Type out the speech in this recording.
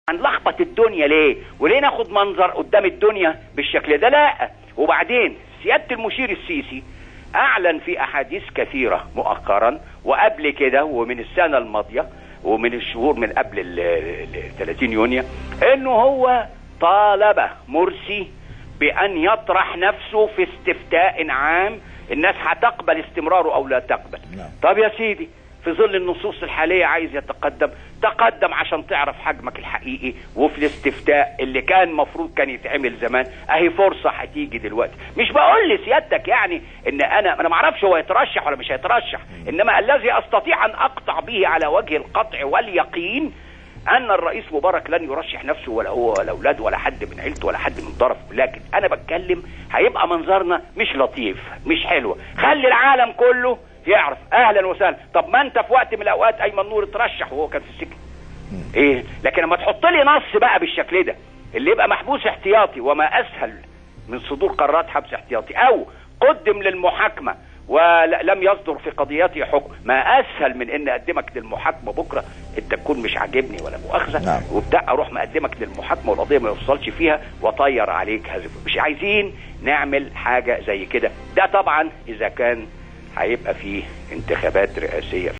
هنلخبط الدنيا ليه؟ وليه ناخد منظر قدام الدنيا بالشكل ده؟ لا. وبعدين سيادة المشير السيسي اعلن في احاديث كثيرة مؤخرا وقبل كده ومن السنة الماضية ومن الشهور من قبل ال 30 يونيو انه هو طالب مرسي بان يطرح نفسه في استفتاء عام الناس هتقبل استمراره او لا تقبل. طب يا سيدي، في ظل النصوص الحالية عايز تقدم عشان تعرف حجمك الحقيقي، وفي الاستفتاء اللي كان مفروض كان يتعمل زمان اهي فرصة هتيجي دلوقتي. مش بقول لسيادتك يعني ان انا معرفش هو يترشح ولا مش هيترشح، انما الذي استطيع ان اقطع به على وجه القطع واليقين ان الرئيس مبارك لن يرشح نفسه ولا هو ولا اولاده ولا حد من عيلته ولا حد من طرفه. لكن انا بتكلم هيبقى منظرنا مش لطيف، مش حلوة. خلي العالم كله يعرف. اهلا وسهلا. طب ما انت في وقت من الاوقات ايمن نور اترشح وهو كان في السجن. ايه؟ لكن لما تحط لي نص بقى بالشكل ده اللي يبقى محبوس احتياطي، وما اسهل من صدور قرارات حبس احتياطي، او قدم للمحاكمه ولم يصدر في قضيته حكم، ما اسهل من ان اقدمك للمحاكمه بكره انت تكون مش عاجبني ولا مؤاخذه وبتاع، اروح مقدمك للمحاكمه والقضيه ما يوصلش فيها واطير عليك هذا. مش عايزين نعمل حاجه زي كده. ده طبعا اذا كان هيبقى فيه انتخابات رئاسيه.